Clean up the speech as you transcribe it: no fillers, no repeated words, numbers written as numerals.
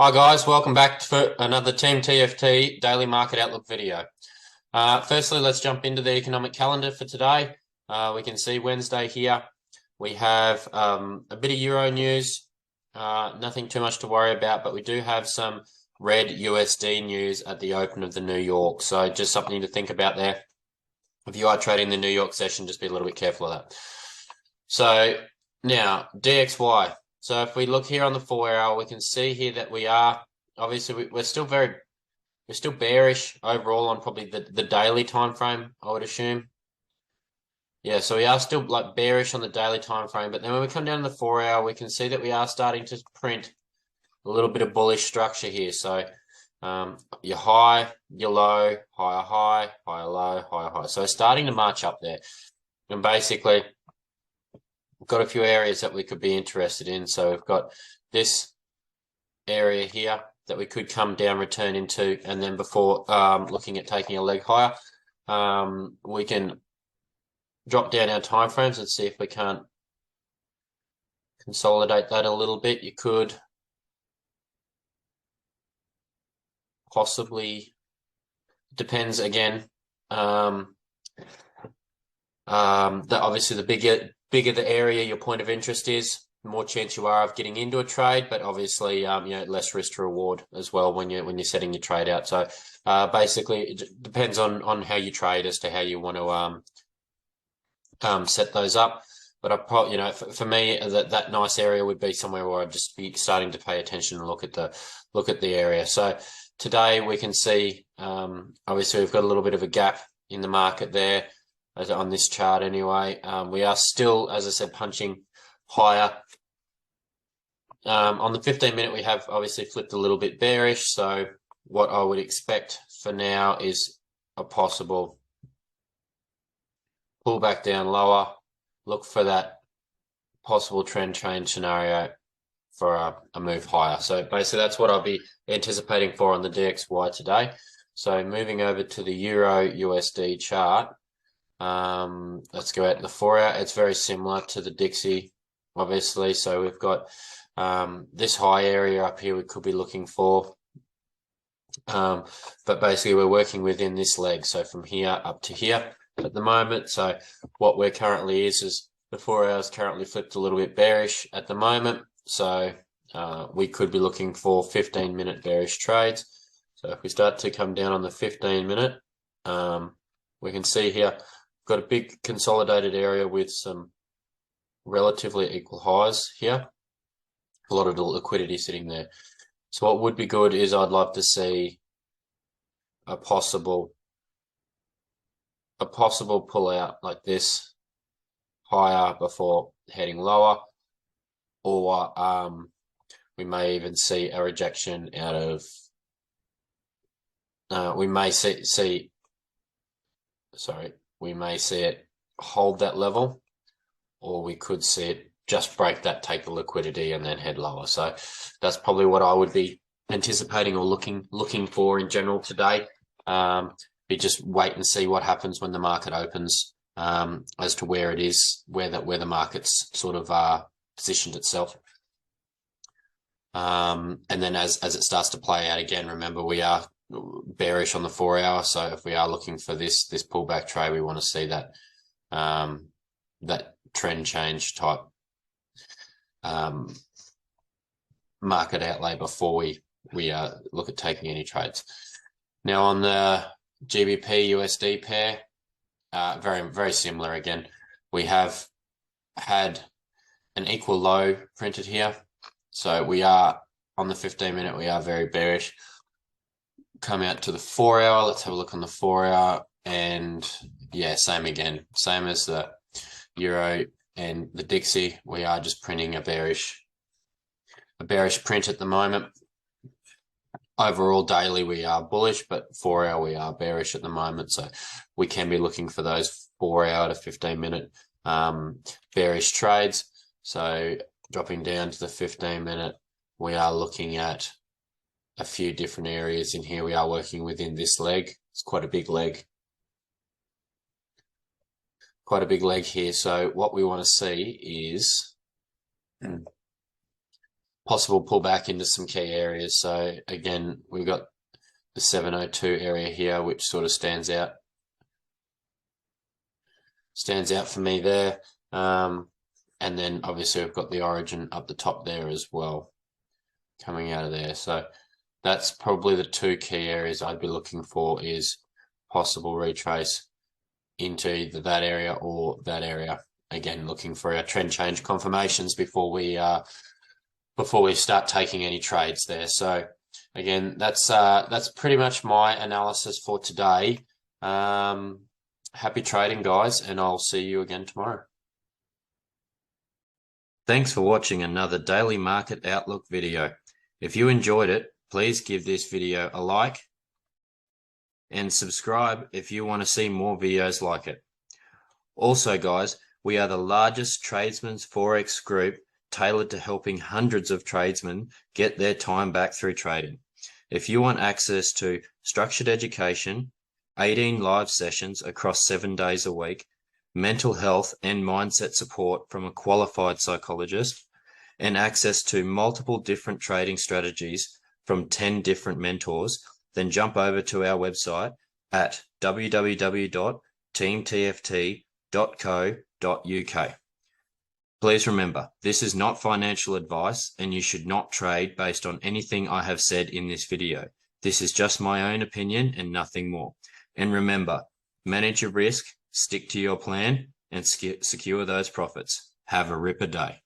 Hi guys, welcome back for another Team TFT Daily Market Outlook video. Firstly, let's jump into the economic calendar for today. We can see Wednesday here. We have a bit of Euro news, nothing too much to worry about, but we do have some red USD news at the open of the New York. So just something to think about there. If you are trading the New York session, just be a little bit careful of that. So now DXY. So if we look here on the 4-hour, we can see here that we are obviously we're still bearish overall on probably the daily time frame, I would assume. Yeah, so we are still like bearish on the daily time frame, but then when we come down to the 4-hour, we can see that we are starting to print a little bit of bullish structure here. So your high, your low, higher high, higher low, higher high. So starting to march up there. And basically we've got a few areas that we could be interested in. So we've got this area here that we could come down, return into, and then before looking at taking a leg higher, we can drop down our time frames and see if we can't consolidate that a little bit. You could possibly, depends again. Obviously the bigger the area your point of interest is, the more chance you are of getting into a trade, but obviously less risk to reward as well when you're setting your trade out. So basically it depends on how you trade as to how you want to set those up. But I probably, for me, that nice area would be somewhere where I'd just be starting to pay attention and look at the area. So today we can see obviously we've got a little bit of a gap in the market there. On this chart anyway, we are still, as I said, punching higher. On the 15-minute, we have obviously flipped a little bit bearish. So what I would expect for now is a possible pull back down lower. Look for that possible trend change scenario for a move higher. So basically that's what I'll be anticipating for on the DXY today. So moving over to the Euro USD chart. Let's go out to the 4-hour. It's very similar to the Dixie, obviously. So we've got this high area up here we could be looking for. But basically we're working within this leg. So from here up to here at the moment. So what we're currently is the 4 hours currently flipped a little bit bearish at the moment. So we could be looking for 15-minute bearish trades. So if we start to come down on the 15-minute, we can see here got a big consolidated area with some relatively equal highs here. A lot of the liquidity sitting there. So what would be good is I'd love to see a possible pull out like this higher before heading lower, or we may even see a rejection out of we may see it hold that level, or we could see it just break that, take the liquidity, and then head lower. So that's probably what I would be anticipating or looking for in general today. We just wait and see what happens when the market opens, as to where it is, where the market's sort of positioned itself. And then as it starts to play out again, remember we are bearish on the 4-hour. So if we are looking for this pullback trade, we want to see that that trend change type market outlay before we look at taking any trades. Now on the GBP USD pair, very, very similar again. We have had an equal low printed here. So we are on the 15-minute, we are very bearish. Come out to the 4-hour. Let's have a look on the 4-hour, and yeah, same again, same as the Euro and the Dixie. We are just printing a bearish print at the moment. Overall daily we are bullish, but 4-hour we are bearish at the moment. So we can be looking for those 4-hour to 15-minute bearish trades. So dropping down to the 15-minute, we are looking at a few different areas in here. We are working within this leg. It's quite a big leg. Quite a big leg here. So what we want to see is possible pullback into some key areas. So again, we've got the 702 area here, which sort of stands out for me there. And then obviously we've got the origin up the top there as well, coming out of there. So that's probably the two key areas I'd be looking for, is possible retrace into either that area or that area. Again, looking for our trend change confirmations before we start taking any trades there. So again, that's pretty much my analysis for today. Happy trading, guys, and I'll see you again tomorrow. Thanks for watching another Daily Market Outlook video. If you enjoyed it, please give this video a like and subscribe if you want to see more videos like it. Also, guys, we are the largest Tradesmen Forex group tailored to helping hundreds of tradesmen get their time back through trading. If you want access to structured education, 18 live sessions across 7 days a week, mental health and mindset support from a qualified psychologist, and access to multiple different trading strategies from 10 different mentors, then jump over to our website at www.teamtft.co.uk. Please remember, this is not financial advice, and you should not trade based on anything I have said in this video. This is just my own opinion and nothing more. And remember, manage your risk, stick to your plan, and secure those profits. Have a ripper day.